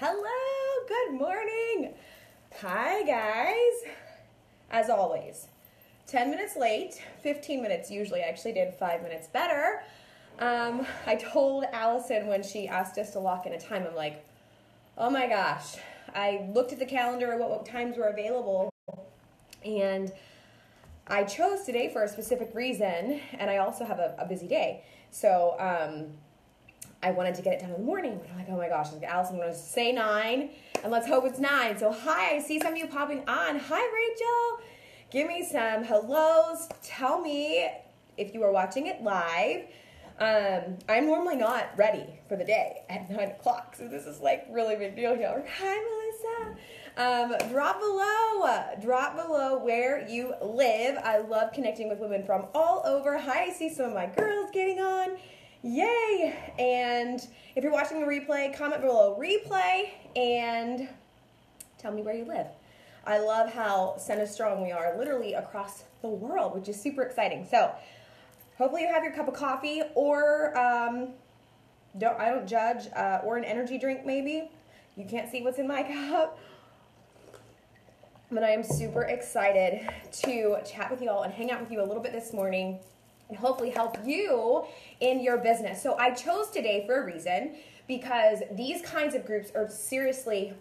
Hello, good morning. Hi, guys. As always, 10 minutes late, 15 minutes usually. I actually did 5 minutes better. I told Allison when she asked us to lock in a time, I'm like, oh my gosh. I looked at the calendar, what times were available, and I chose today for a specific reason, and I also have a busy day. So, I wanted to get it done in the morning. I'm like, oh my gosh, Allison, I'm going to say 9, and let's hope it's 9. So hi, I see some of you popping on. Hi, Rachel. Give me some hellos. Tell me if you are watching it live. I'm normally not ready for the day at 9 o'clock, so this is like really big deal here. Hi, Melissa. Drop below where you live. I love connecting with women from all over. Hi, I see some of my girls getting on. Yay! And if you're watching the replay, comment below replay and tell me where you live. I love how Send Us Strong we are literally across the world, which is super exciting. So hopefully you have your cup of coffee or I don't judge, or an energy drink maybe. You can't see what's in my cup. But I am super excited to chat with you all and hang out with you a little bit this morning and hopefully help you in your business. So I chose today for a reason, because these kinds of groups are seriously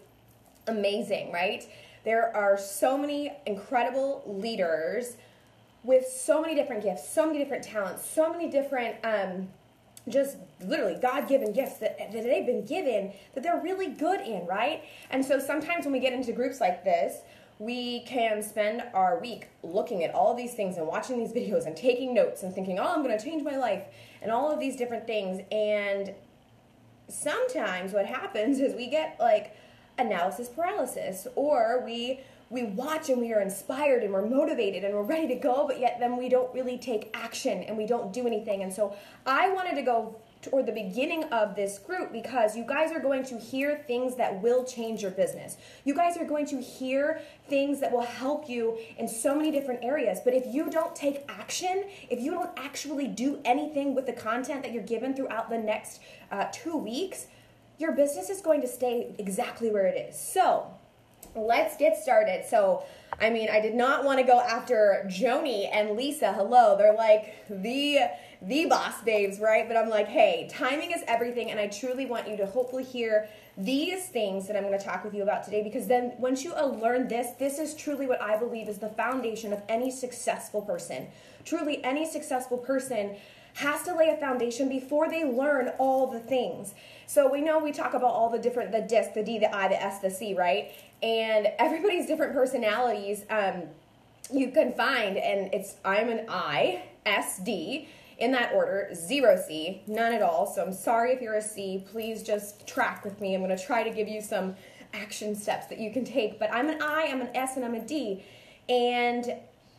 amazing, right? There are so many incredible leaders with so many different gifts, so many different talents, so many different just literally God-given gifts that they've been given that they're really good in, right? And so sometimes when we get into groups like this, we can spend our week looking at all of these things and watching these videos and taking notes and thinking, oh, I'm going to change my life and all of these different things. And sometimes what happens is we get like analysis paralysis, or we watch and we are inspired and we're motivated and we're ready to go, but yet then we don't really take action and we don't do anything. And so I wanted to go toward the beginning of this group because you guys are going to hear things that will change your business. You guys are going to hear things that will help you in so many different areas. But if you don't take action, if you don't actually do anything with the content that you're given throughout the next 2 weeks, your business is going to stay exactly where it is. So let's get started. So, I mean, I did not want to go after Joni and Lisa. Hello, they're like the boss babes, right? But I'm like, hey, timing is everything, and I truly want you to hopefully hear these things that I'm going to talk with you about today, because then once you learn this is truly what I believe is the foundation of any successful person. Truly, any successful person has to lay a foundation before they learn all the things. So we know we talk about all the different, the DISC, the D, the I, the S, the C, right? And everybody's different personalities you can find, and I'm an I, S, D, in that order, 0 C, none at all. So I'm sorry if you're a C. Please just track with me. I'm going to try to give you some action steps that you can take. But I'm an I, I'm an S, and I'm a D. And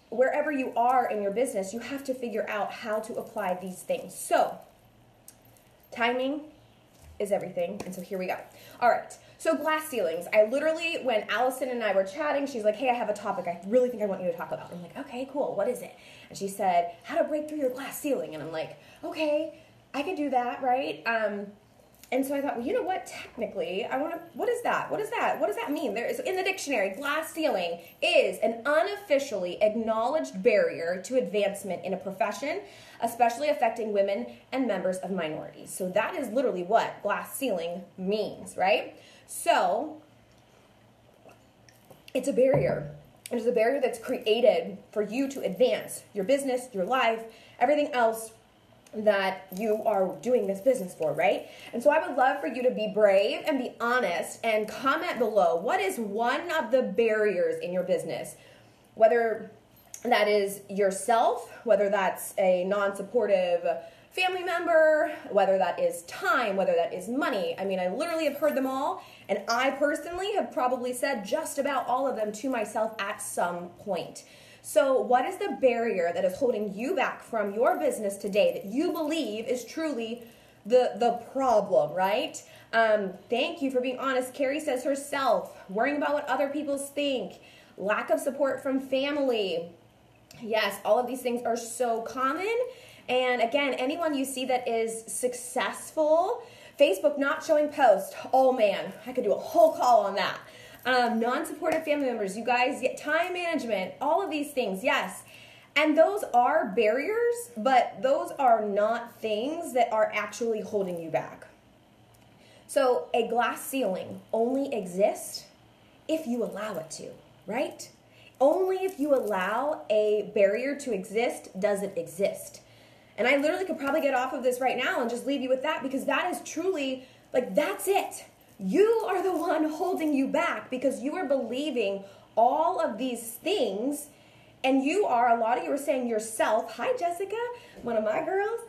wherever you are in your business, you have to figure out how to apply these things. So timing is everything. And so here we go. All right. So glass ceilings. I literally, when Allison and I were chatting, she's like, hey, I have a topic I really think I want you to talk about. I'm like, okay, cool. What is it? And she said, how to break through your glass ceiling. And I'm like, okay, I could do that, right? And so I thought, well, you know what? Technically, what is that? What is that? What does that mean? There is, in the dictionary, glass ceiling is an unofficially acknowledged barrier to advancement in a profession, especially affecting women and members of minorities. So that is literally what glass ceiling means, right? So it's a barrier. It is a barrier that's created for you to advance your business, your life, everything else that you are doing this business for, right? And so I would love for you to be brave and be honest and comment below, what is one of the barriers in your business? Whether that is yourself, whether that's a non-supportive family member, whether that is time, whether that is money. I mean, I literally have heard them all, and I personally have probably said just about all of them to myself at some point. So what is the barrier that is holding you back from your business today that you believe is truly the problem, right? Thank you for being honest. Carrie says herself, worrying about what other people think, lack of support from family. Yes, all of these things are so common. And again, anyone you see that is successful, Facebook not showing posts. Oh man, I could do a whole call on that. Non-supportive family members, you guys, time management, all of these things, yes. And those are barriers, but those are not things that are actually holding you back. So a glass ceiling only exists if you allow it to, right? Only if you allow a barrier to exist does it exist. And I literally could probably get off of this right now and just leave you with that, because that is truly, like, that's it. You are the one holding you back because you are believing all of these things, and you are, a lot of you are saying yourself, hi Jessica, one of my girls,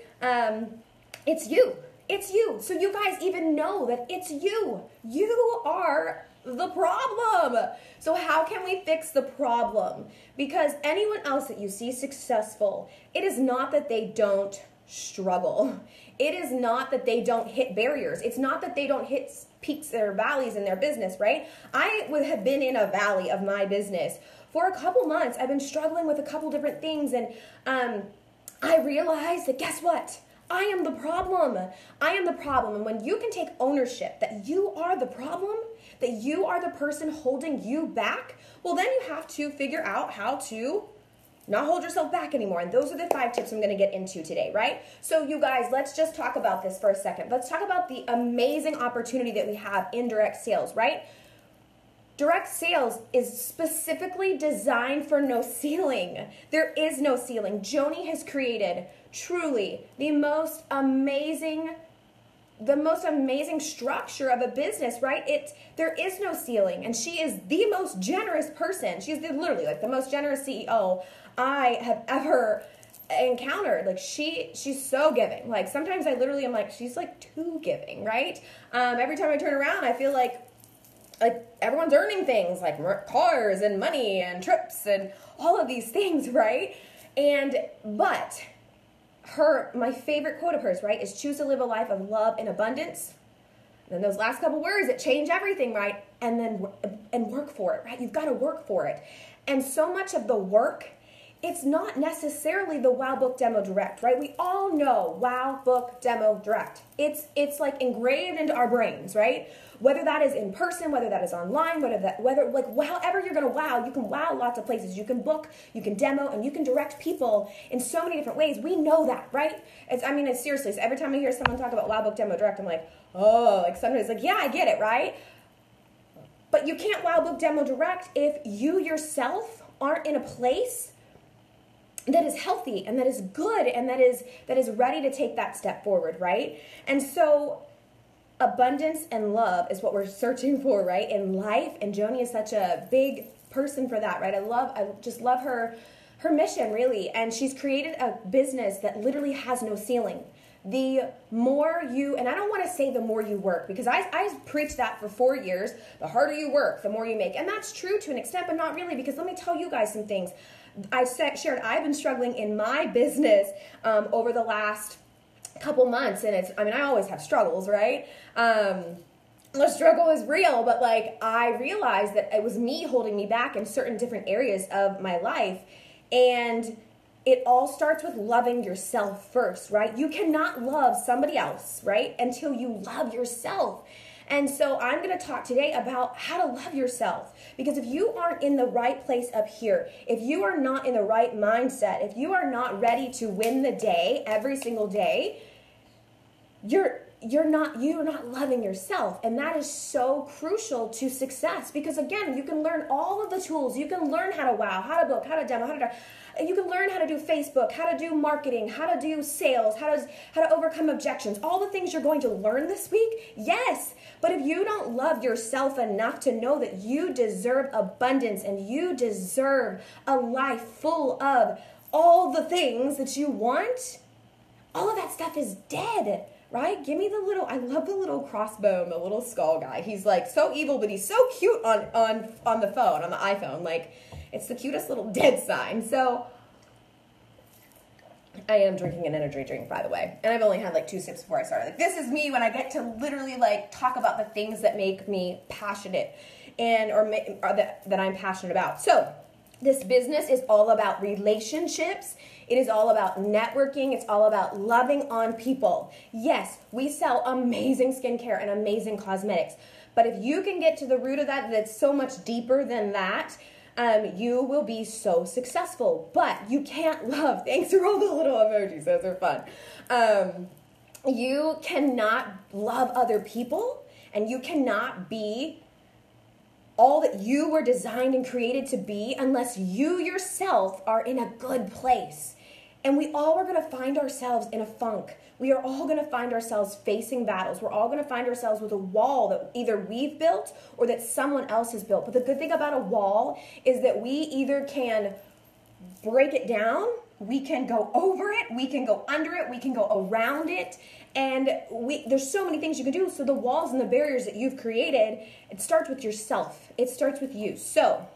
it's you. It's you. So you guys even know that it's you. You are the problem. So how can we fix the problem? Because anyone else that you see successful, it is not that they don't struggle. It is not that they don't hit barriers. It's not that they don't hit peaks or valleys in their business, right? I would have been in a valley of my business for a couple months. I've been struggling with a couple different things, and I realized that, guess what? I am the problem. I am the problem. And when you can take ownership that you are the problem, that you are the person holding you back, well, then you have to figure out how to not hold yourself back anymore. And those are the 5 tips I'm going to get into today, right? So you guys, let's just talk about this for a second. Let's talk about the amazing opportunity that we have in direct sales, right? Direct sales is specifically designed for no ceiling. There is no ceiling. Joni has created truly the most amazing structure of a business, right? There is no ceiling, and she is the most generous person. She's literally like the most generous CEO I have ever encountered. Like she's so giving. Like sometimes I literally am like, she's like too giving, right? Every time I turn around, I feel like everyone's earning things like cars and money and trips and all of these things, right? But my favorite quote of hers, right, is choose to live a life of love and abundance. And then those last couple words that change everything, right? And work for it, right? You've got to work for it. And so much of the work, it's not necessarily the Wow Book Demo Direct, right? We all know Wow Book Demo Direct. It's like engraved into our brains, right? Whether that is in person, whether that is online, however you're going to wow, you can wow lots of places. You can book, you can demo, and you can direct people in so many different ways. We know that, right? It's seriously, so every time I hear someone talk about Wow Book Demo Direct, I'm like, oh, like somebody's like, yeah, I get it, right? But you can't Wow Book Demo Direct if you yourself aren't in a place that is healthy and that is good and that is ready to take that step forward, right? And so abundance and love is what we're searching for, right, in life. And Joni is such a big person for that, right? I just love her mission, really. And she's created a business that literally has no ceiling. The more you, and I don't want to say the more you work, because I preached that for 4 years. The harder you work, the more you make. And that's true to an extent, but not really, because let me tell you guys some things. I've been struggling in my business over the last couple months, and I always have struggles, right? The struggle is real, but I realized that it was me holding me back in certain different areas of my life, and it all starts with loving yourself first, right? You cannot love somebody else, right, until you love yourself. And so I'm going to talk today about how to love yourself, because if you aren't in the right place up here, if you are not in the right mindset, if you are not ready to win the day every single day, you're not loving yourself. And that is so crucial to success, because again, you can learn all of the tools. You can learn how to wow, how to book, how to demo, you can learn how to do Facebook, how to do marketing, how to do sales, how to overcome objections, all the things you're going to learn this week. Yes, but if you don't love yourself enough to know that you deserve abundance and you deserve a life full of all the things that you want, all of that stuff is dead. Right? Give me I love the little crossbone, the little skull guy. He's like so evil, but he's so cute on the phone, on the iPhone. Like, it's the cutest little dead sign. So I am drinking an energy drink, by the way. And I've only had 2 sips before I started. Like, this is me when I get to literally talk about the things that make me passionate or that I'm passionate about. So This business is all about relationships. It is all about networking. It's all about loving on people. Yes, we sell amazing skincare and amazing cosmetics. But if you can get to the root of that, that's so much deeper than that, you will be so successful. But you can't love. Thanks for all the little emojis. Those are fun. You cannot love other people, and you cannot be all that you were designed and created to be unless you yourself are in a good place. And we all are going to find ourselves in a funk. We are all going to find ourselves facing battles. We're all going to find ourselves with a wall that either we've built or that someone else has built. But the good thing about a wall is that we either can break it down, we can go over it, we can go under it, we can go around it. And there's so many things you can do. So the walls and the barriers that you've created, it starts with yourself. It starts with you. So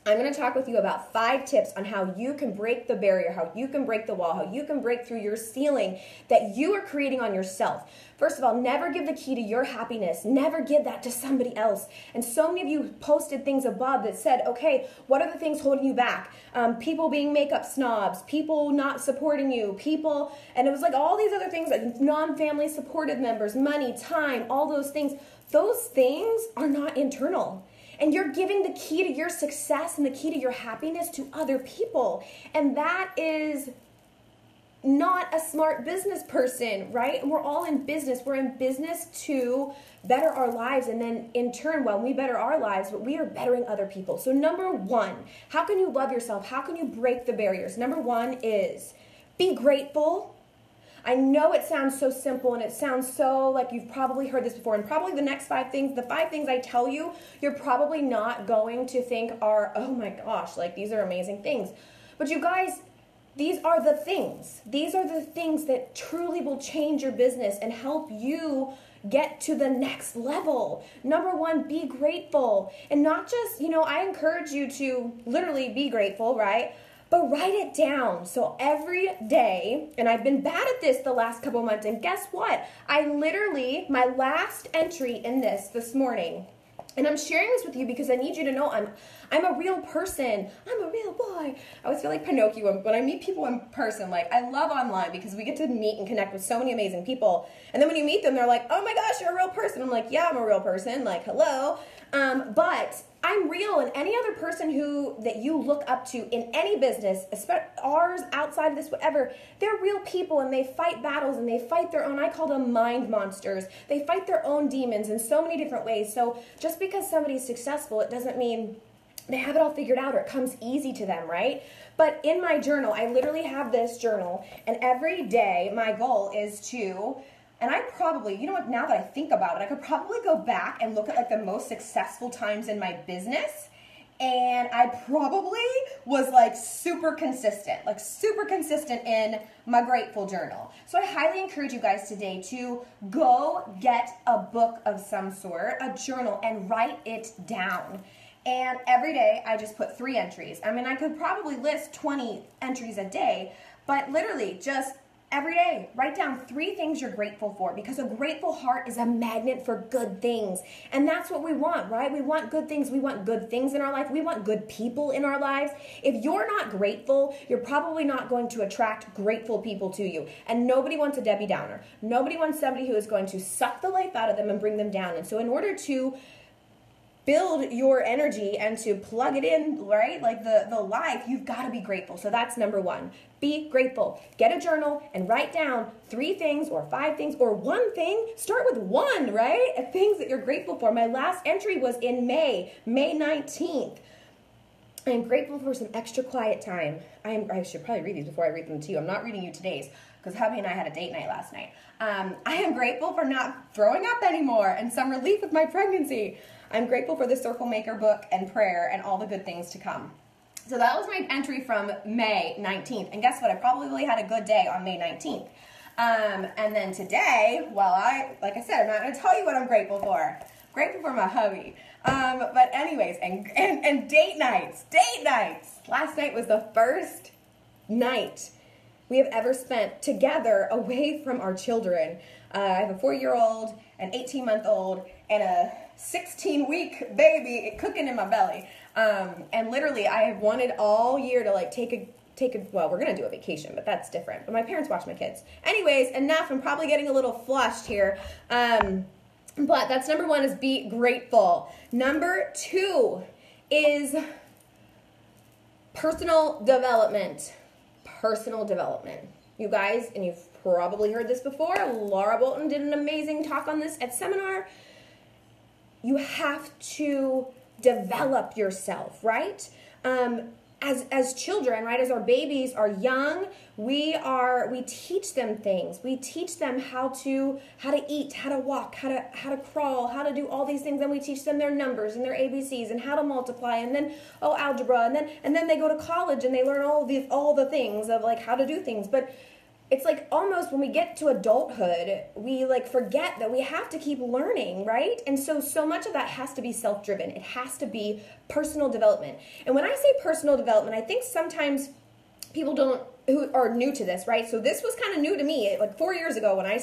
I'm going to talk with you about 5 tips on how you can break the barrier, how you can break the wall, how you can break through your ceiling that you are creating on yourself. First of all, never give the key to your happiness. Never give that to somebody else. And so many of you posted things above that said, okay, what are the things holding you back? People being makeup snobs, people not supporting you, people, and it was like all these other things, like non-family supportive members, money, time, all those things. Those things are not internal. And you're giving the key to your success and the key to your happiness to other people. And that is not a smart business person, right? And we're all in business. We're in business to better our lives. And then in turn, when we better our lives, we are bettering other people. So number 1, how can you love yourself? How can you break the barriers? Number 1 is be grateful. I know it sounds so simple and it sounds so like you've probably heard this before, and probably the next 5 things, the 5 things I tell you, you're probably not going to think are, oh my gosh, like these are amazing things. But you guys, these are the things. These are the things that truly will change your business and help you get to the next level. Number 1, be grateful. And not just, I encourage you to literally be grateful, right? But write it down. So every day, and I've been bad at this the last couple months, and guess what? My last entry in this morning, and I'm sharing this with you because I need you to know I'm a real person. I'm a real boy. I always feel like Pinocchio when I meet people in person. Like, I love online because we get to meet and connect with so many amazing people. And then when you meet them, they're like, oh my gosh, you're a real person. I'm like, yeah, I'm a real person. Like, hello. But I'm real, and any other person that you look up to in any business, ours, outside of this, whatever, they're real people, and they fight battles, and they fight their own, I call them mind monsters. They fight their own demons in so many different ways. So just because somebody's successful, it doesn't mean they have it all figured out or it comes easy to them, right? But in my journal, I literally have this journal, and every day my goal is to... And I probably, now that I think about it, I could probably go back and look at like the most successful times in my business. And I probably was like super consistent in my grateful journal. So I highly encourage you guys today to go get a book of some sort, a journal, and write it down. And every day I just put 3 entries. I mean, I could probably list 20 entries a day, but literally just every day, write down 3 things you're grateful for, because a grateful heart is a magnet for good things. And that's what we want, right? We want good things. We want good things in our life. We want good people in our lives. If you're not grateful, you're probably not going to attract grateful people to you. And nobody wants a Debbie Downer. Nobody wants somebody who is going to suck the life out of them and bring them down. And so in order to build your energy and to plug it in, right? Like the life, you've got to be grateful. So that's number 1. Be grateful. Get a journal and write down 3 things or 5 things or 1 thing. Start with 1, right? Things that you're grateful for. My last entry was in May 19th. I am grateful for some extra quiet time. I should probably read these before I read them to you. I'm not reading you today's because hubby and I had a date night last night. I am grateful for not throwing up anymore and some relief with my pregnancy. I'm grateful for the Circle Maker book and prayer and all the good things to come. So that was my entry from May 19th. And guess what? I probably had a good day on May 19th. And then today, like I said, I'm not going to tell you what I'm grateful for. I'm grateful for my hubby. But anyways, and date nights. Last night was the first night we have ever spent together away from our children. I have a 4-year-old, an 18-month-old, and a 16-week baby cooking in my belly. And literally I have wanted all year to like take a, well, we're going to do a vacation, but that's different. But my parents watch my kids. Anyways, enough. I'm probably getting a little flushed here. But that's number one, is be grateful. Number two is personal development. Personal development. You guys, and you've probably heard this before, Laura Bolton did an amazing talk on this at seminar. You have to develop yourself, right? As children, right, as our babies are young, we teach them things. We teach them how to eat, how to walk, how to crawl, how to do all these things. Then we teach them their numbers and their ABCs and how to multiply, and then algebra, and then they go to college and they learn all the things of like how to do things. But it's like almost when we get to adulthood, we like forget that we have to keep learning, right? And so much of that has to be self-driven. It has to be personal development. And when I say personal development, I think sometimes people who are new to this, right? So this was kind of new to me. Like 4 years ago when I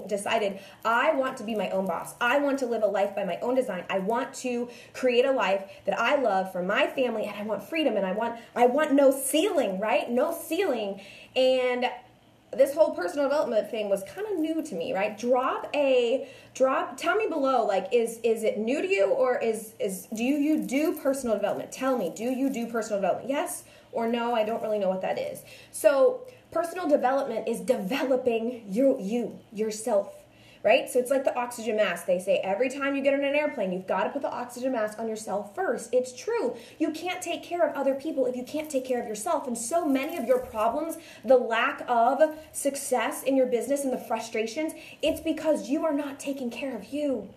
decided I want to be my own boss. I want to live a life by my own design. I want to create a life that I love for my family, and I want freedom, and I want no ceiling, right? No ceiling. And this whole personal development thing was kind of new to me, right? Tell me below, like, is it new to you, or do you do personal development? Tell me, do you do personal development? Yes or no? I don't really know what that is. So personal development is developing yourself, right? So it's like the oxygen mask. They say every time you get on an airplane, you've got to put the oxygen mask on yourself first. It's true. You can't take care of other people if you can't take care of yourself. And so many of your problems, the lack of success in your business and the frustrations, it's because you are not taking care of you.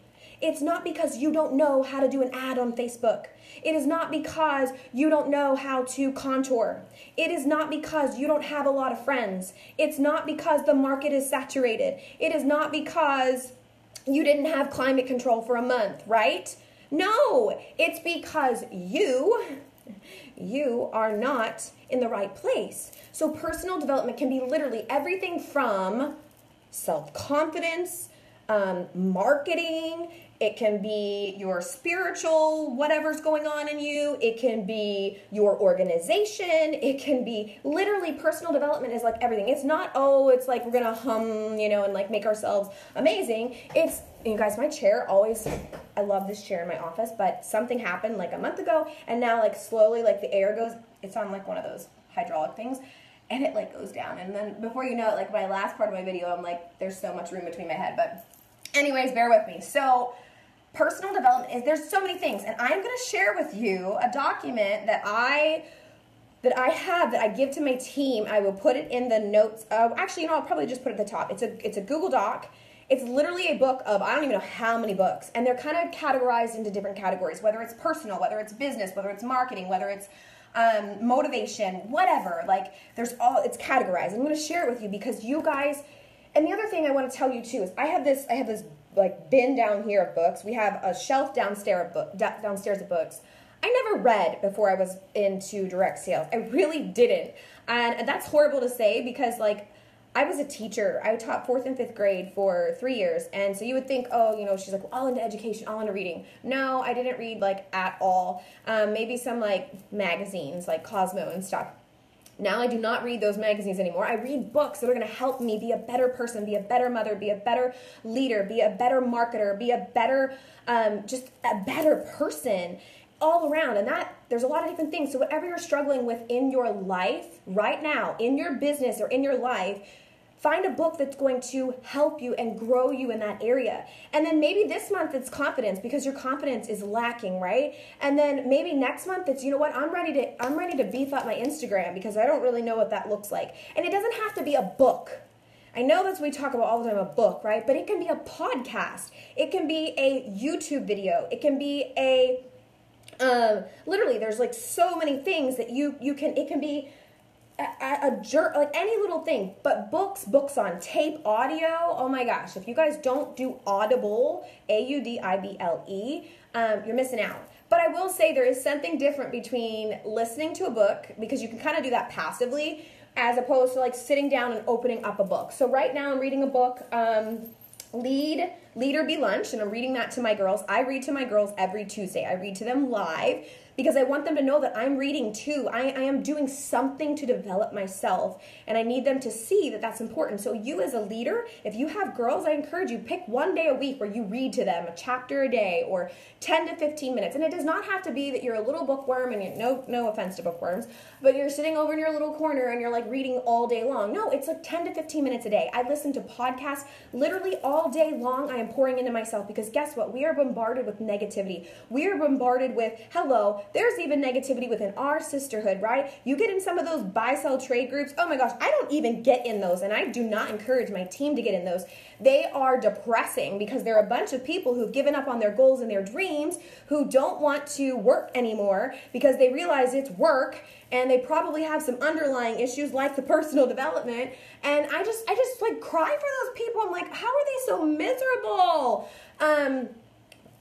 It's not because you don't know how to do an ad on Facebook. It is not because you don't know how to contour. It is not because you don't have a lot of friends. It's not because the market is saturated. It is not because you didn't have climate control for a month, right? No, it's because you are not in the right place. So personal development can be literally everything from self-confidence, marketing. It can be your spiritual, whatever's going on in you. It can be your organization. It can be literally personal development is like everything. It's not, it's like we're going to hum, and like make ourselves amazing. It's, you guys, my chair always, I love this chair in my office, but something happened like a month ago, and now like slowly like the air goes, it's on like one of those hydraulic things, and it like goes down. And then before you know it, like my last part of my video, I'm like, there's so much room between my head, but anyways, bear with me. So personal development is, there's so many things, and I'm going to share with you a document that I have that I give to my team. I will put it in the notes. Actually, I'll probably just put it at the top. It's a Google Doc. It's literally a book of, I don't even know how many books, and they're kind of categorized into different categories, whether it's personal, whether it's business, whether it's marketing, whether it's motivation, whatever. Like it's categorized. I'm going to share it with you because you guys. And the other thing I want to tell you too is I have this like bin down here of books. We have a shelf downstairs of books. I never read before I was into direct sales. I really didn't. And that's horrible to say because like I was a teacher. I taught 4th and 5th grade for 3 years. And so you would think, she's like all into education, all into reading. No, I didn't read like at all. Maybe some like magazines like Cosmo and stuff. Now I do not read those magazines anymore. I read books that are going to help me be a better person, be a better mother, be a better leader, be a better marketer, be a better, just a better person all around. And there's a lot of different things. So whatever you're struggling with in your life right now, in your business or in your life, find a book that's going to help you and grow you in that area. And then maybe this month it's confidence because your confidence is lacking, right? And then maybe next month it's, I'm ready to beef up my Instagram because I don't really know what that looks like. And it doesn't have to be a book. I know that's what we talk about all the time, a book, right? But it can be a podcast. It can be a YouTube video. It can be literally there's like so many things that it can be a jerk, like any little thing, but books on tape, audio. Oh my gosh, if you guys don't do Audible, Audible, you're missing out. But I will say there is something different between listening to a book, because you can kind of do that passively, as opposed to like sitting down and opening up a book. So right now I'm reading a book, Lead Leader Be Lunch, and I'm reading that to my girls. I read to my girls every Tuesday. I read to them live because I want them to know that I'm reading too. I am doing something to develop myself, and I need them to see that that's important. So you as a leader, if you have girls, I encourage you, pick one day a week where you read to them a chapter a day or 10 to 15 minutes. And it does not have to be that you're a little bookworm, and no offense to bookworms, but you're sitting over in your little corner and you're like reading all day long. No, it's like 10 to 15 minutes a day. I listen to podcasts literally all day long. I am pouring into myself because guess what? We are bombarded with negativity. We are bombarded with, hello, there's even negativity within our sisterhood, right? You get in some of those buy-sell trade groups. Oh my gosh, I don't even get in those, and I do not encourage my team to get in those. They are depressing because they're a bunch of people who've given up on their goals and their dreams, who don't want to work anymore because they realize it's work, and they probably have some underlying issues like the personal development. And I just like cry for those people. I'm like, how are they so miserable?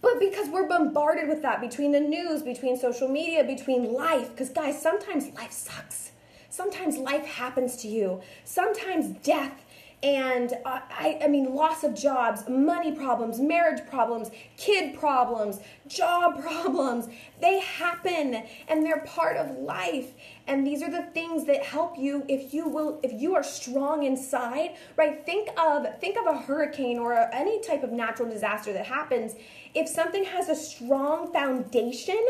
But because we're bombarded with that between the news, between social media, between life. Because guys, sometimes life sucks. Sometimes life happens to you. Sometimes death. And I mean, loss of jobs, money problems, marriage problems, kid problems, job problems, they happen and they're part of life. And these are the things that help you if you are strong inside, right? Think of a hurricane or any type of natural disaster that happens. If something has a strong foundation,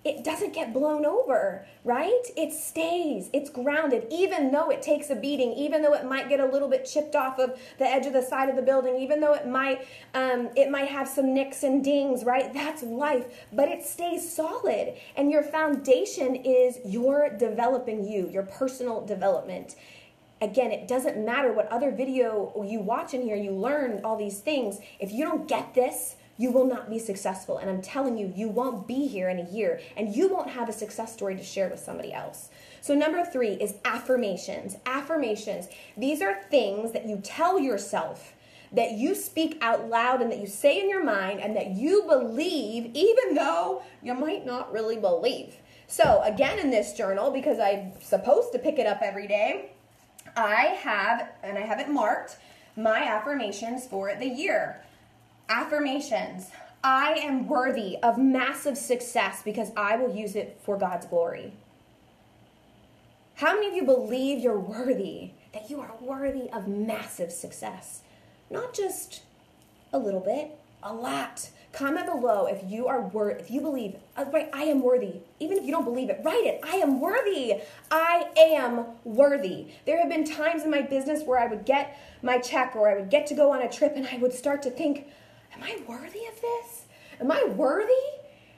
it doesn't get blown over, right? It stays, it's grounded, even though it takes a beating, even though it might get a little bit chipped off of the edge of the side of the building, even though it might have some nicks and dings, right? That's life, but it stays solid. And your foundation is your developing you, your personal development. Again, it doesn't matter what other video you watch in here, you learn all these things. If you don't get this, you will not be successful. And I'm telling you, you won't be here in a year, and you won't have a success story to share with somebody else. So number 3 is affirmations. Affirmations. These are things that you tell yourself, that you speak out loud and that you say in your mind and that you believe, even though you might not really believe. So again, in this journal, because I'm supposed to pick it up every day, I have it marked, my affirmations for the year. Affirmations. I am worthy of massive success because I will use it for God's glory. How many of you believe you're worthy, that you are worthy of massive success? Not just a little bit, a lot. Comment below if you are if you believe, right, I am worthy. Even if you don't believe it, write it. I am worthy. I am worthy. There have been times in my business where I would get my check or I would get to go on a trip and I would start to think, am I worthy of this? Am I worthy?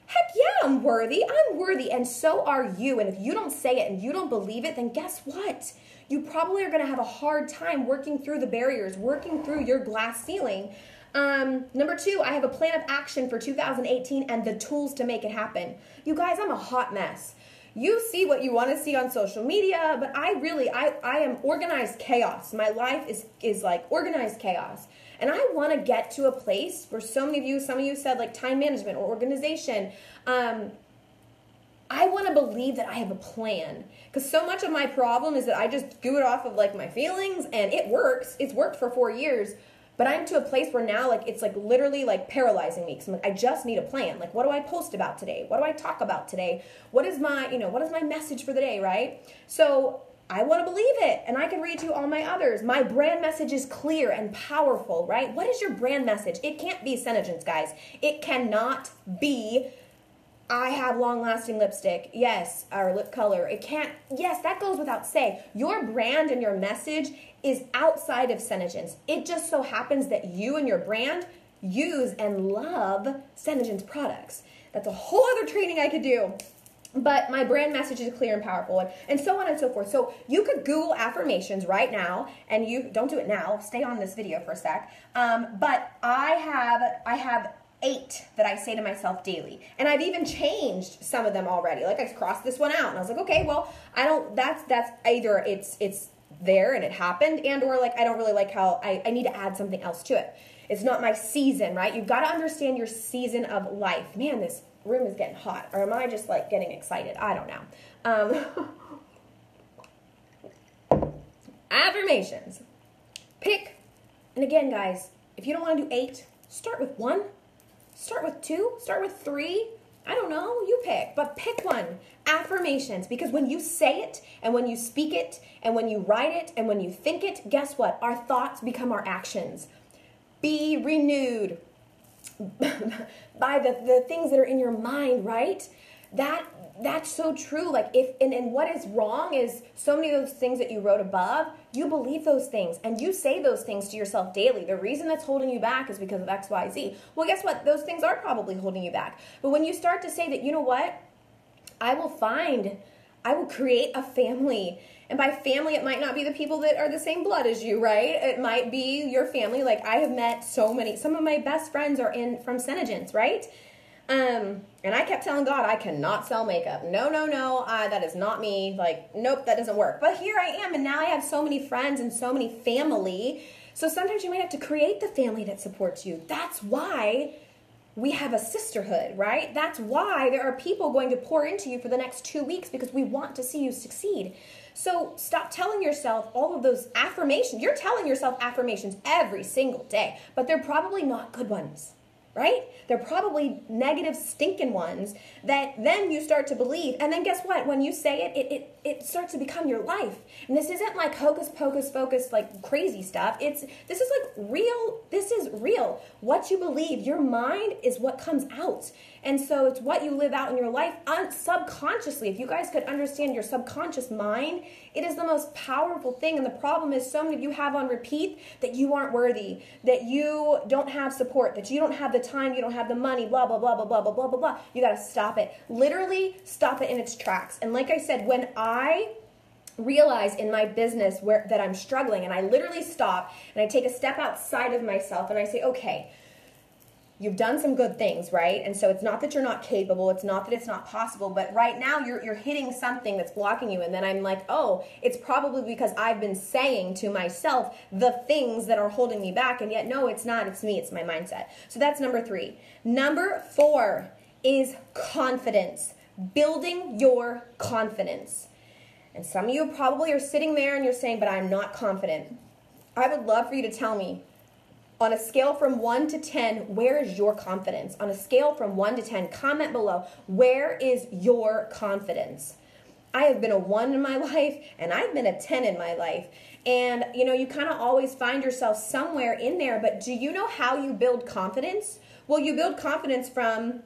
Heck yeah, I'm worthy. I'm worthy, and so are you. And if you don't say it and you don't believe it, then guess what? You probably are going to have a hard time working through the barriers, working through your glass ceiling. Number 2, I have a plan of action for 2018 and the tools to make it happen. You guys, I'm a hot mess. You see what you want to see on social media, but I am organized chaos. My life is like organized chaos. And I want to get to a place where some of you said like time management or organization. I want to believe that I have a plan, because so much of my problem is that I just do it off of like my feelings, and it works. It's worked for 4 years, but I'm to a place where now like it's like literally like paralyzing me, because I'm like, I just need a plan. Like, what do I post about today? What do I talk about today? What is my message for the day, right? So I want to believe it, and I can read to you all my others. My brand message is clear and powerful, right? What is your brand message? It can't be SeneGence, guys. It cannot be, I have long-lasting lipstick, yes, or lip color. It can't, yes, that goes without saying. Your brand and your message is outside of SeneGence. It just so happens that you and your brand use and love SeneGence products. That's a whole other training I could do. But my brand message is clear and powerful, and so on and so forth. So you could Google affirmations right now, and you don't do it now. Stay on this video for a sec. But I have 8 that I say to myself daily, and I've even changed some of them already. Like, I crossed this one out, and I was like, okay, well, I don't. That's either it's there and it happened, and or like I don't really like how I need to add something else to it. It's not my season, right? You've got to understand your season of life. Man, this room is getting hot, or am I just like getting excited? I don't know. Affirmations. Pick, and again, guys, if you don't want to do 8, Start with 1. Start with 2. Start with 3. I don't know, you pick, but pick one. Affirmations, because when you say it and when you speak it and when you write it and when you think it, guess what? Our thoughts become our actions. Be renewed by the things that are in your mind, right? That's so true. Like and what is wrong is so many of those things that you wrote above, you believe those things and you say those things to yourself daily. The reason that's holding you back is because of X, Y, Z. Well, guess what? Those things are probably holding you back. But when you start to say that, you know what? I will create a family. And by family, it might not be the people that are the same blood as you, right? It might be your family. Like I have met some of my best friends are from Senegence, right? And I kept telling God, I cannot sell makeup. No, that is not me. Like, nope, that doesn't work. But here I am, and now I have so many friends and so many family. So sometimes you might have to create the family that supports you. That's why we have a sisterhood, right? That's why there are people going to pour into you for the next 2 weeks because we want to see you succeed. So stop telling yourself all of those affirmations. You're telling yourself affirmations every single day, but they're probably not good ones. Right? They're probably negative, stinking ones that then you start to believe. And then guess what? When you say it starts to become your life. And this isn't like hocus pocus focus, like crazy stuff. This is like real. This is real. What you believe, your mind is what comes out. And so it's what you live out in your life subconsciously. If you guys could understand your subconscious mind, it is the most powerful thing. And the problem is so many of you have on repeat that you aren't worthy, that you don't have support, that you don't have the time, you don't have the money, blah, blah, blah, blah, blah, blah, blah, blah, blah. You got to stop it. Literally stop it in its tracks. And like I said, when I realize in my business that I'm struggling and I literally stop and I take a step outside of myself and I say, okay, you've done some good things, right? And so it's not that you're not capable. It's not that it's not possible. But right now you're hitting something that's blocking you. And then I'm like, oh, it's probably because I've been saying to myself the things that are holding me back. And yet, no, it's not. It's me. It's my mindset. So that's number 3. Number 4 is confidence. Building your confidence. And some of you probably are sitting there and you're saying, but I'm not confident. I would love for you to tell me, on a scale from 1 to 10, where is your confidence? On a scale from 1 to 10, comment below, where is your confidence? I have been a 1 in my life, and I've been a 10 in my life. And, you kind of always find yourself somewhere in there, but do you know how you build confidence? Well, you build confidence from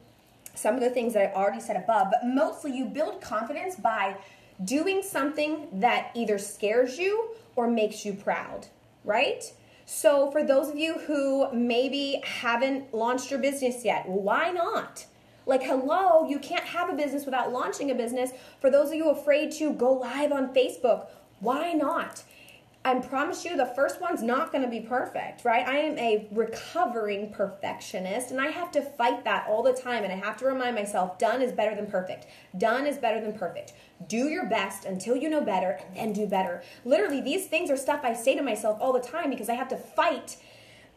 some of the things that I already said above, but mostly you build confidence by doing something that either scares you or makes you proud, right? So for those of you who maybe haven't launched your business yet, why not? Like, hello, you can't have a business without launching a business. For those of you afraid to go live on Facebook, why not? I promise you the first one's not going to be perfect, right? I am a recovering perfectionist, and I have to fight that all the time, and I have to remind myself, done is better than perfect. Done is better than perfect. Do your best until you know better, and then do better. Literally, these things are stuff I say to myself all the time because I have to fight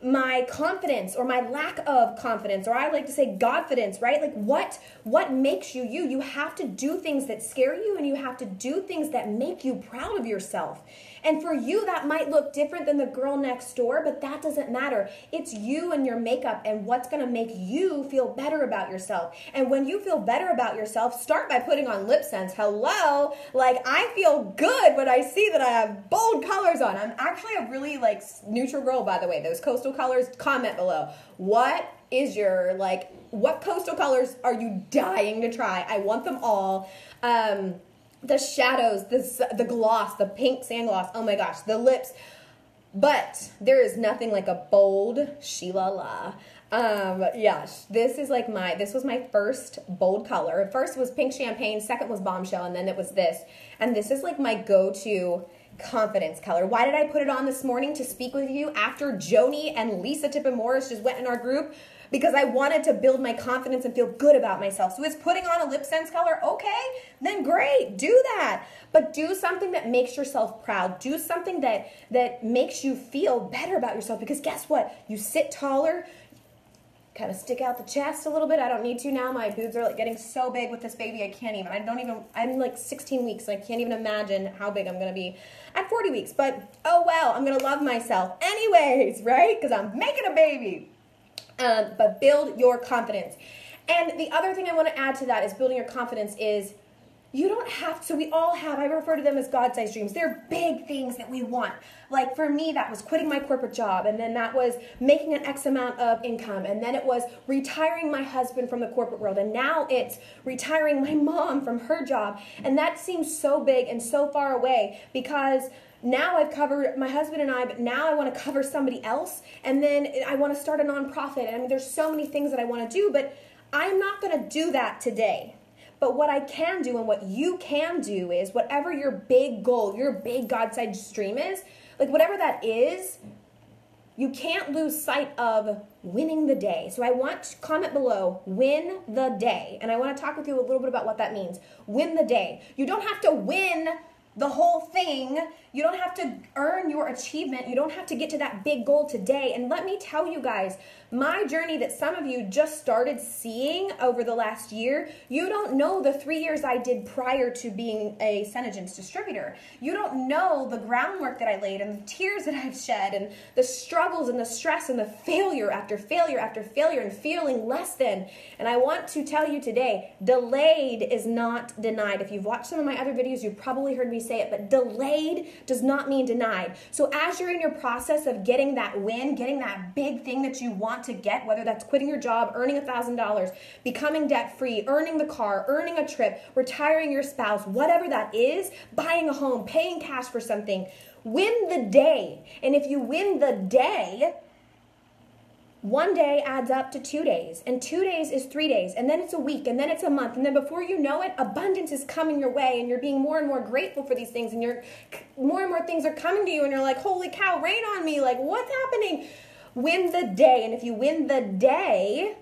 my confidence or my lack of confidence, or I like to say Godfidence, right? Like what makes you you? You have to do things that scare you, and you have to do things that make you proud of yourself. And for you, that might look different than the girl next door, but that doesn't matter. It's you and your makeup and what's going to make you feel better about yourself. And when you feel better about yourself, start by putting on lip sense. Hello? Like, I feel good when I see that I have bold colors on. I'm actually a really, neutral girl, by the way. Those coastal colors, comment below. What coastal colors are you dying to try? I want them all. The shadows, the gloss, the pink sand gloss, oh my gosh, the lips. But there is nothing like a bold Sheila La. This was my first bold color. First was pink champagne, second was bombshell, and then it was this. And this is like my go-to confidence color. Why did I put it on this morning to speak with you after Joni and Lisa Tippin Morris just went in our group? Because I wanted to build my confidence and feel good about myself. So is putting on a lip sense color okay? Then great, do that. But do something that makes yourself proud. Do something that makes you feel better about yourself. Because guess what? You sit taller, kind of stick out the chest a little bit. I don't need to now. My boobs are getting so big with this baby. I'm 16 weeks. And I can't even imagine how big I'm going to be at 40 weeks. But oh well, I'm going to love myself anyways, right? Because I'm making a baby. But build your confidence. And the other thing I want to add to that is building your confidence is you don't have to, so we all have, I refer to them as God-sized dreams. They're big things that we want. Like for me, that was quitting my corporate job, and then that was making an X amount of income, and then it was retiring my husband from the corporate world, and now it's retiring my mom from her job. And that seems so big and so far away because now I've covered my husband and I, but now I want to cover somebody else, and then I want to start a nonprofit. I mean, there's so many things that I want to do, but I'm not going to do that today. But what I can do and what you can do is whatever your big goal, your big God-sized dream is, like whatever that is, you can't lose sight of winning the day. So I want to comment below, win the day. And I want to talk with you a little bit about what that means. Win the day. You don't have to win the whole thing. You don't have to earn your achievement. You don't have to get to that big goal today. And let me tell you guys, my journey that some of you just started seeing over the last year, you don't know the 3 years I did prior to being a Synergens distributor. You don't know the groundwork that I laid and the tears that I've shed and the struggles and the stress and the failure after failure after failure and feeling less than. And I want to tell you today, delayed is not denied. If you've watched some of my other videos, you've probably heard me say it, but delayed does not mean denied. So as you're in your process of getting that win, getting that big thing that you want to get, whether that's quitting your job, earning $1,000, becoming debt-free, earning the car, earning a trip, retiring your spouse, whatever that is, buying a home, paying cash for something, win the day. And if you win the day, 1 day adds up to 2 days, and 2 days is 3 days, and then it's a week, and then it's a month, and then before you know it, abundance is coming your way, and you're being more and more grateful for these things, and more and more things are coming to you, and you're like, holy cow, rain on me, like, what's happening? Win the day, and if you win the day,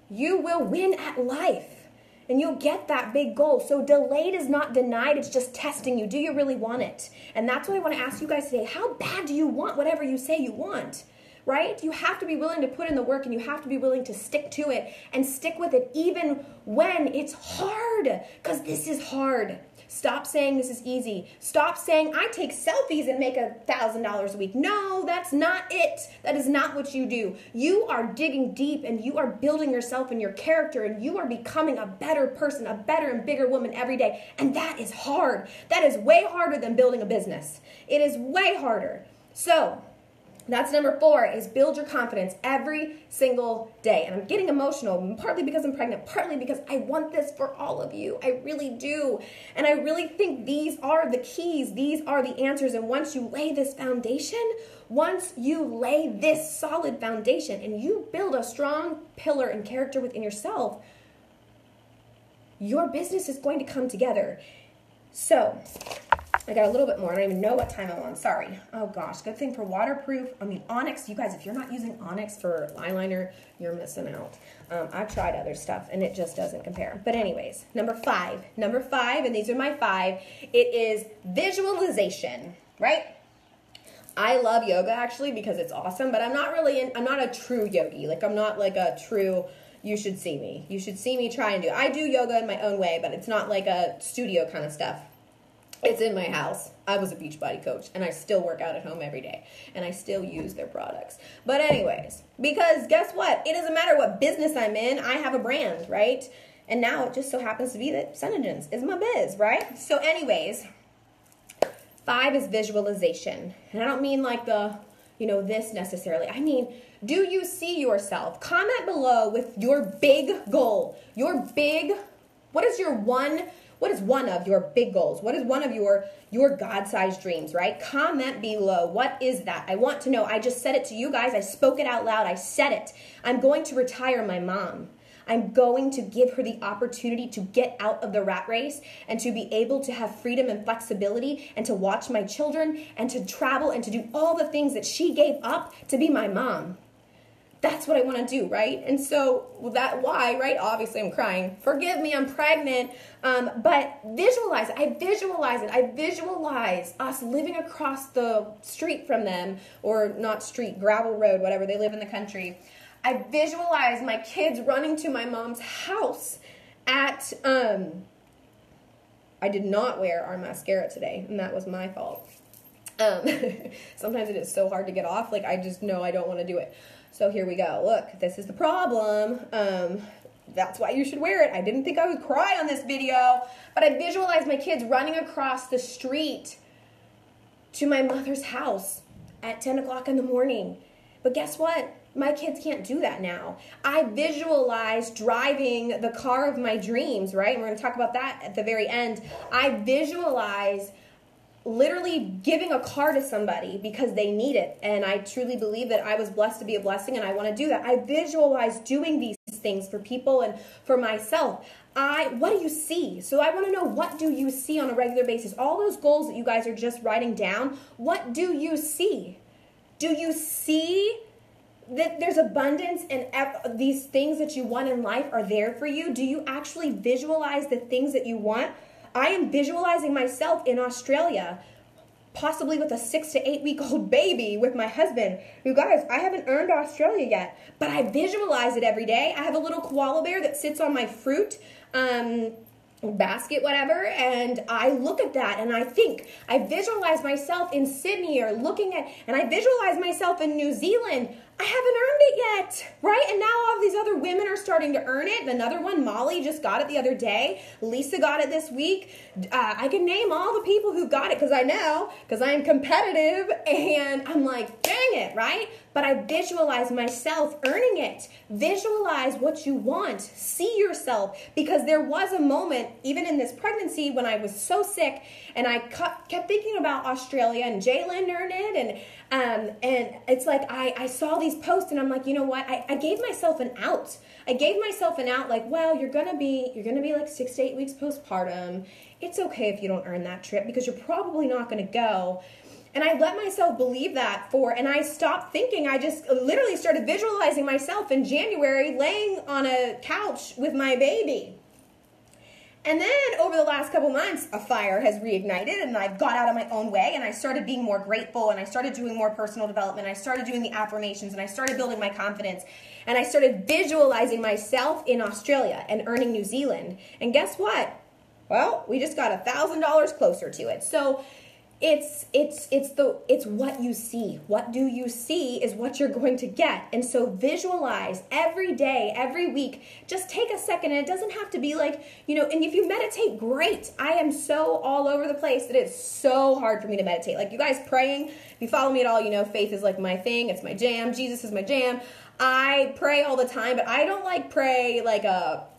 you will win at life, and you'll get that big goal. So delayed is not denied, it's just testing you. Do you really want it? And that's what I want to ask you guys today. How bad do you want whatever you say you want? Right? You have to be willing to put in the work, and you have to be willing to stick to it and stick with it even when it's hard, because this is hard. Stop saying this is easy. Stop saying I take selfies and make $1,000 a week. No, that's not it. That is not what you do. You are digging deep, and you are building yourself and your character, and you are becoming a better person, a better and bigger woman every day. And that is hard. That is way harder than building a business. It is way harder. So that's number 4, is build your confidence every single day. And I'm getting emotional, partly because I'm pregnant, partly because I want this for all of you. I really do. And I really think these are the keys. These are the answers. And once you lay this foundation, once you lay this solid foundation and you build a strong pillar and character within yourself, your business is going to come together. So I got a little bit more. I don't even know what time I'm on. Sorry. Oh, gosh. Good thing for waterproof. I mean, Onyx. You guys, if you're not using Onyx for eyeliner, you're missing out. I've tried other stuff, and it just doesn't compare. But anyways, number 5. Number 5, and these are my 5, it is visualization, right? I love yoga, actually, because it's awesome, but I'm not a true yogi. Like, I'm not like a true, you should see me. You should see me try and do. I do yoga in my own way, but it's not like a studio kind of stuff. It's in my house. I was a Beachbody coach, and I still work out at home every day, and I still use their products. But anyways, because guess what? It doesn't matter what business I'm in. I have a brand, right? And now it just so happens to be that Synergens is my biz, right? So anyways, 5 is visualization. And I don't mean like the, this necessarily. I mean, do you see yourself? Comment below with your big goal. What is one of your big goals? What is one of your God-sized dreams, right? Comment below. What is that? I want to know. I just said it to you guys. I spoke it out loud. I said it. I'm going to retire my mom. I'm going to give her the opportunity to get out of the rat race and to be able to have freedom and flexibility and to watch my children and to travel and to do all the things that she gave up to be my mom. That's what I want to do, right? And so why, right? Obviously, I'm crying. Forgive me, I'm pregnant. But visualize it. I visualize us living across the street from them, or not street, gravel road, whatever. They live in the country. I visualize my kids running to my mom's house at, I did not wear our mascara today, and that was my fault. Sometimes it is so hard to get off. Like, I just know I don't want to do it. So here we go. Look, this is the problem. That's why you should wear it. I didn't think I would cry on this video, but I visualized my kids running across the street to my mother's house at 10 o'clock in the morning. But guess what? My kids can't do that now. I visualize driving the car of my dreams, right? And we're going to talk about that at the very end. I visualize literally giving a car to somebody because they need it. And I truly believe that I was blessed to be a blessing, and I want to do that. I visualize doing these things for people and for myself. What do you see? So I want to know, what do you see on a regular basis? All those goals that you guys are just writing down, what do you see? Do you see that there's abundance and these things that you want in life are there for you? Do you actually visualize the things that you want? I am visualizing myself in Australia, possibly with a 6 to 8 week old baby with my husband. You guys, I haven't earned Australia yet, but I visualize it every day. I have a little koala bear that sits on my fruit basket, whatever, and I look at that and I visualize myself in Sydney or and I visualize myself in New Zealand. I haven't earned it yet, right? And now all of these other women are starting to earn it. Another one, Molly, just got it the other day. Lisa got it this week. I can name all the people who got it because I know, because I am competitive, and I'm like, dang it, right? But I visualize myself earning it. Visualize what you want. See yourself, because there was a moment, even in this pregnancy, when I was so sick, and I kept thinking about Australia, and Jalen earned it, and it's like I saw these posts, and I'm like, you know what? I gave myself an out. I gave myself an out, like, well, you're gonna be like 6 to 8 weeks postpartum. It's okay if you don't earn that trip because you're probably not gonna go. And I let myself believe that and I stopped thinking. I just literally started visualizing myself in January laying on a couch with my baby. And then over the last couple months, a fire has reignited, and I've got out of my own way, and I started being more grateful, and I started doing more personal development. I started doing the affirmations, and I started building my confidence, and I started visualizing myself in Australia and earning New Zealand. And guess what? Well, we just got $1,000 closer to it. So it's what you see. What do you see is what you're going to get. And so visualize every day, every week. Just take a second, and it doesn't have to be like, and if you meditate, great. I am so all over the place that it's so hard for me to meditate. Like, you guys praying, if you follow me at all, faith is like my thing. It's my jam. Jesus is my jam. I pray all the time, but I don't like pray like a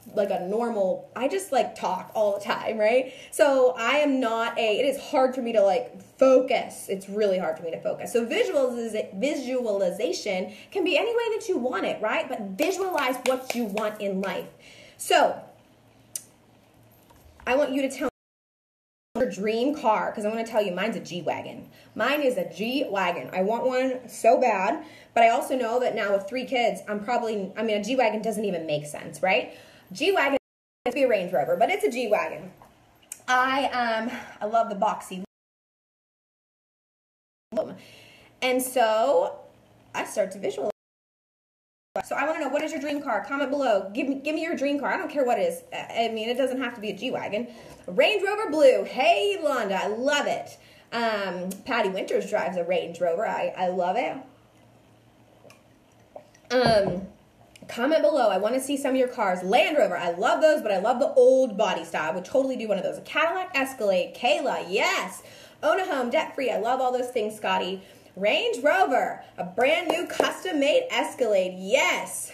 normal, I just like talk all the time, right? So I am not it is hard for me to like focus. It's really hard for me to focus. So visualization can be any way that you want it, right? But visualize what you want in life. So I want you to tell your dream car, because I want to tell you, mine's a G-Wagon. Mine is a G-Wagon. I want one so bad, but I also know that now with 3 kids, a G-Wagon doesn't even make sense, right? G-Wagon might be a Range Rover, but it's a G-Wagon. I love the boxy. And so I start to visualize. So I want to know, what is your dream car? Comment below. Give me your dream car. I don't care what it is. It doesn't have to be a G-Wagon. Range Rover Blue. Hey, Londa, I love it. Patty Winters drives a Range Rover. I love it. Comment below. I want to see some of your cars. Land Rover. I love those, but I love the old body style. I would totally do one of those. A Cadillac Escalade. Kayla, yes. Own a home, debt-free. I love all those things, Scotty. Range Rover, a brand new custom-made Escalade, yes.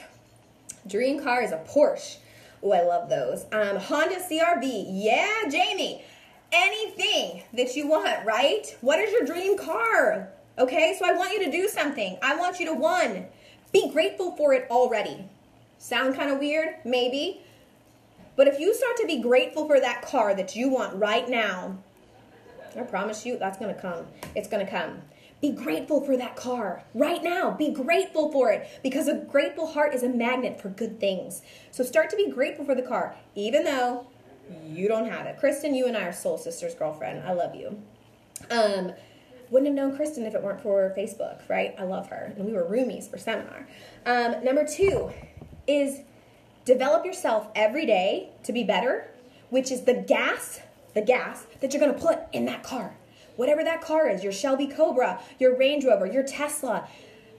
Dream car is a Porsche. Oh, I love those. Honda CRV, yeah, Jamie. Anything that you want, right? What is your dream car? Okay, so I want you to do something. I want you to, 1, be grateful for it already. Sound kind of weird? Maybe. But if you start to be grateful for that car that you want right now, I promise you that's going to come. It's going to come. Be grateful for that car right now. Be grateful for it, because a grateful heart is a magnet for good things. So start to be grateful for the car, even though you don't have it. Kristen, you and I are soul sisters, girlfriend. I love you. Wouldn't have known Kristen if it weren't for Facebook, right? I love her. And we were roomies for seminar. Number 2 is develop yourself every day to be better, which is the gas that you're going to put in that car. Whatever that car is, your Shelby Cobra, your Range Rover, your Tesla,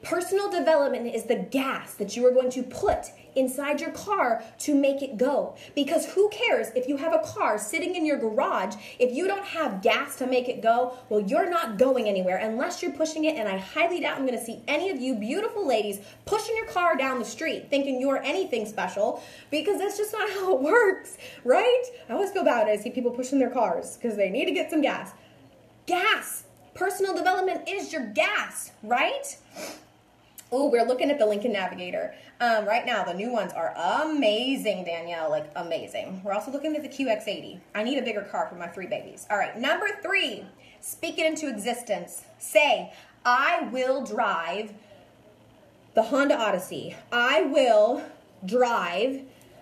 Personal development is the gas that you are going to put inside your car to make it go. Because who cares if you have a car sitting in your garage, if you don't have gas to make it go, well, you're not going anywhere unless you're pushing it. And I highly doubt I'm going to see any of you beautiful ladies pushing your car down the street thinking you're anything special, because that's just not how it works, right? I always feel bad when I see people pushing their cars because they need to get some gas. Gas. Personal development is your gas, right? Oh, we're looking at the Lincoln Navigator. Right now, the new ones are amazing, Danielle, like amazing. We're also looking at the QX80. I need a bigger car for my 3 babies. All right, number 3, speak it into existence. Say, I will drive the Honda Odyssey. I will drive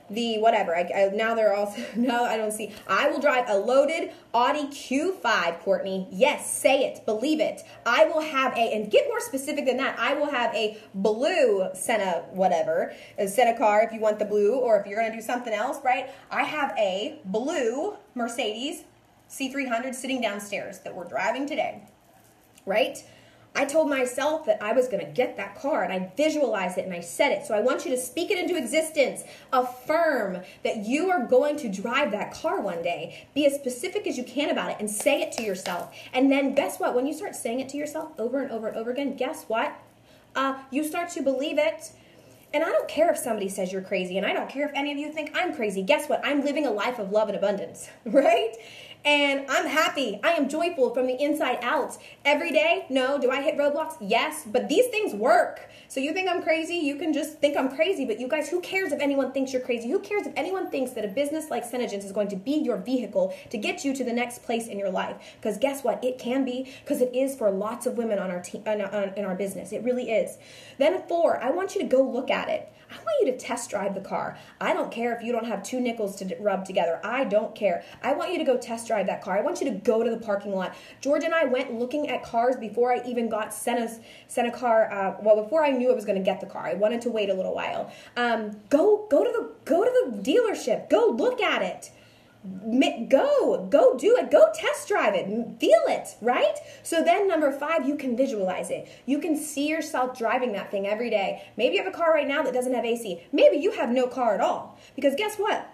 the whatever. Now they're also, no, I don't see. I will drive a loaded Audi Q5, Courtney. Yes, say it, believe it. I will have and get more specific than that, I will have a blue Senna car if you want the blue, or if you're going to do something else, right? I have a blue Mercedes C300 sitting downstairs that we're driving today, right? I told myself that I was going to get that car, and I visualized it and I said it. So I want you to speak it into existence. Affirm that you are going to drive that car one day. Be as specific as you can about it and say it to yourself. And then guess what? When you start saying it to yourself over and over and over again, guess what? You start to believe it. And I don't care if somebody says you're crazy, and I don't care if any of you think I'm crazy. Guess what? I'm living a life of love and abundance, right? And I'm happy. I am joyful from the inside out. Every day, no. Do I hit roadblocks? Yes. But these things work. So you think I'm crazy? You can just think I'm crazy. But you guys, who cares if anyone thinks you're crazy? Who cares if anyone thinks that a business like Synergence is going to be your vehicle to get you to the next place in your life? Because guess what? It can be, because it is for lots of women on our team, in our business. It really is. Then 4, I want you to go look at it. I want you to test drive the car. I don't care if you don't have 2 nickels to rub together. I don't care. I want you to go test drive that car. I want you to go to the parking lot. George and I went looking at cars before I even got Senna car. Before I knew I was going to get the car. I wanted to wait a little while. Go to the dealership. Go look at it. Go do it. Go test drive it. Feel it, right? So then number 5, you can visualize it. You can see yourself driving that thing every day. Maybe you have a car right now that doesn't have AC. Maybe you have no car at all. Because guess what?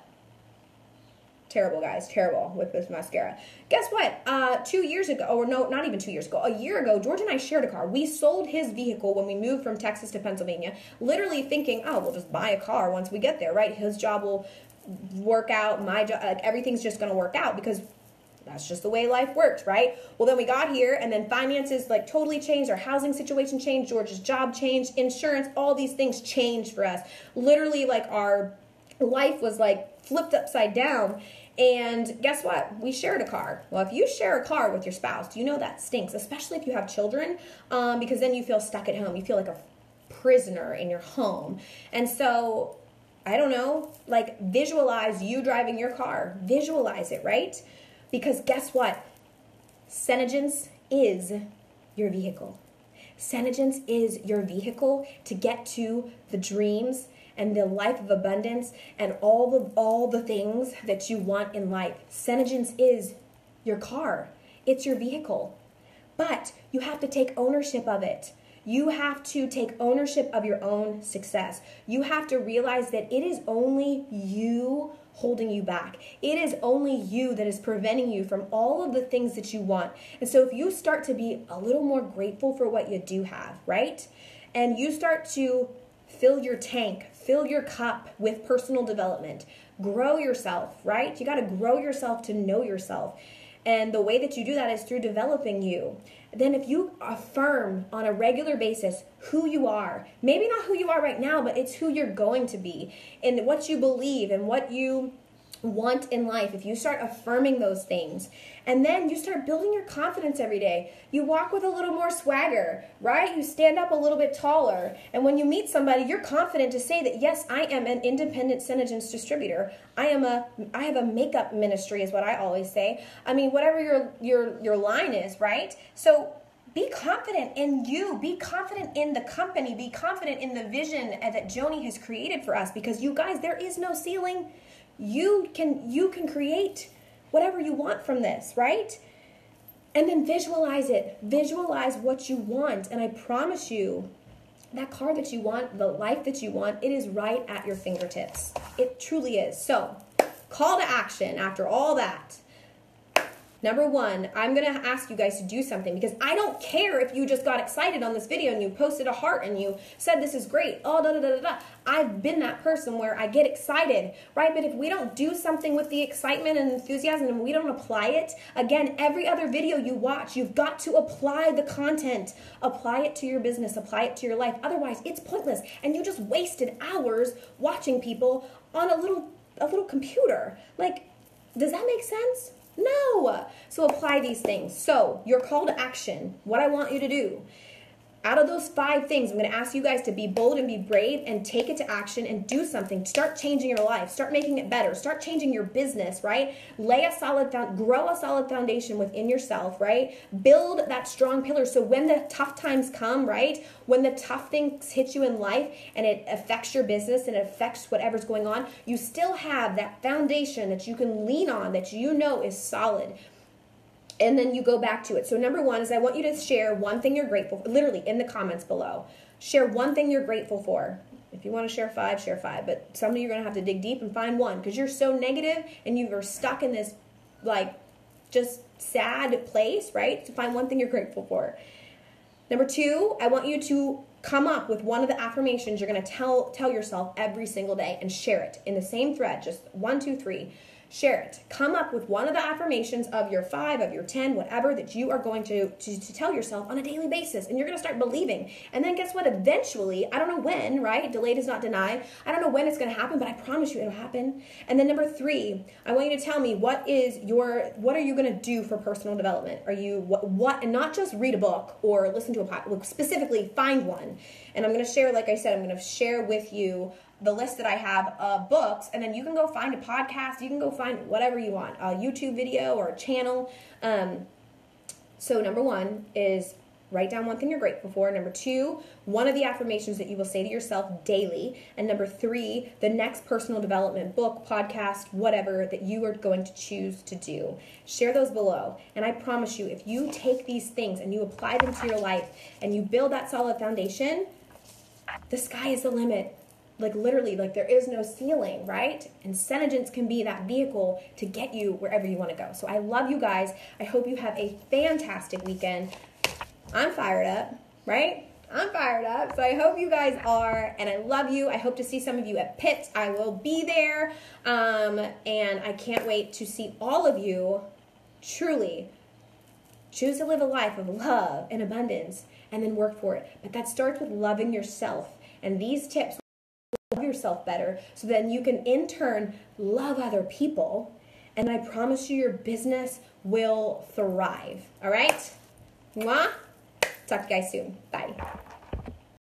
Terrible, guys. Terrible with this mascara. Guess what? 2 years ago, or no, not even 2 years ago, a year ago, George and I shared a car. We sold his vehicle when we moved from Texas to Pennsylvania, literally thinking, oh, we'll just buy a car once we get there, right? His job will work out, my job, everything's just going to work out because that's just the way life works, right? Well, then we got here, and then finances like totally changed. Our housing situation changed. George's job changed. Insurance, all these things changed for us. Literally, like our life was like flipped upside down. And guess what? We shared a car. Well, if you share a car with your spouse, do you know that stinks, especially if you have children, because then you feel stuck at home. You feel like a prisoner in your home. And so, I don't know, like visualize you driving your car. Visualize it, right? Because guess what? Synergence is your vehicle. Synergence is your vehicle to get to the dreams and the life of abundance and all the things that you want in life. Synergence is your car. It's your vehicle. But you have to take ownership of it. You have to take ownership of your own success. You have to realize that it is only you holding you back. It is only you that is preventing you from all of the things that you want. And so if you start to be a little more grateful for what you do have, right? And you start to fill your tank, fill your cup with personal development, grow yourself, right? You got to grow yourself to know yourself. And the way that you do that is through developing you. Then if you affirm on a regular basis who you are, maybe not who you are right now, but it's who you're going to be and what you believe and what you want in life, if you start affirming those things, and then you start building your confidence every day, you walk with a little more swagger, right? You stand up a little bit taller, and when you meet somebody, you're confident to say that, yes, I am an independent Synergence distributor. I have a makeup ministry is what I always say. I mean, whatever your line is, right? So be confident in you. Be confident in the company. Be confident in the vision that Joni has created for us, because you guys, there is no ceiling. You can create whatever you want from this, right? And then visualize it. Visualize what you want. And I promise you, that car that you want, the life that you want, it is right at your fingertips. It truly is. So, call to action after all that. Number one, I'm going to ask you guys to do something because I don't care if you just got excited on this video and you posted a heart and you said this is great. Oh, da da da da da. I've been that person where I get excited, right? But if we don't do something with the excitement and enthusiasm and we don't apply it, again, every other video you watch, you've got to apply the content. Apply it to your business, apply it to your life. Otherwise, it's pointless. And you just wasted hours watching people on a little computer. Like, does that make sense? No. So apply these things. So your call to action, what I want you to do, out of those 5 things, I'm going to ask you guys to be bold and be brave and take it to action and do something. Start changing your life. Start making it better. Start changing your business, right? Grow a solid foundation within yourself, right? Build that strong pillar so when the tough times come, right? When the tough things hit you in life and it affects your business and it affects whatever's going on, you still have that foundation that you can lean on that you know is solid. And then you go back to it. So number 1 is I want you to share one thing you're grateful for, literally in the comments below. Share one thing you're grateful for. If you want to share 5, share 5. But some of you are going to have to dig deep and find one because you're so negative and you are stuck in this like just sad place, right? So find one thing you're grateful for. Number 2, I want you to come up with one of the affirmations you're going to tell yourself every single day and share it in the same thread. Just 1, 2, 3. Share it. Come up with one of the affirmations of your 5, of your 10, whatever that you are going to tell yourself on a daily basis. And you're going to start believing. And then guess what? Eventually, I don't know when, right? Delayed is not denied. I don't know when it's going to happen, but I promise you it'll happen. And then number 3, I want you to tell me what are you going to do for personal development? Are you, what, and not just read a book or listen to a podcast, specifically find one. And I'm going to share, like I said, I'm going to share with you the list that I have of books, and then you can go find a podcast, you can go find whatever you want, a YouTube video or a channel. So number 1 is write down one thing you're grateful for. Number 2, one of the affirmations that you will say to yourself daily. And number 3, the next personal development book, podcast, whatever that you are going to choose to do. Share those below. And I promise you, if you take these things and you apply them to your life and you build that solid foundation, the sky is the limit. Like literally, like there is no ceiling, right? And Senegence can be that vehicle to get you wherever you want to go. So I love you guys. I hope you have a fantastic weekend. I'm fired up, right? I'm fired up. So I hope you guys are, and I love you. I hope to see some of you at Pitt. I will be there. And I can't wait to see all of you truly choose to live a life of love and abundance and then work for it. But that starts with loving yourself. And these tips love yourself better so then you can in turn love other people, and I promise you your business will thrive. All right? Mwah. Talk to you guys soon. Bye.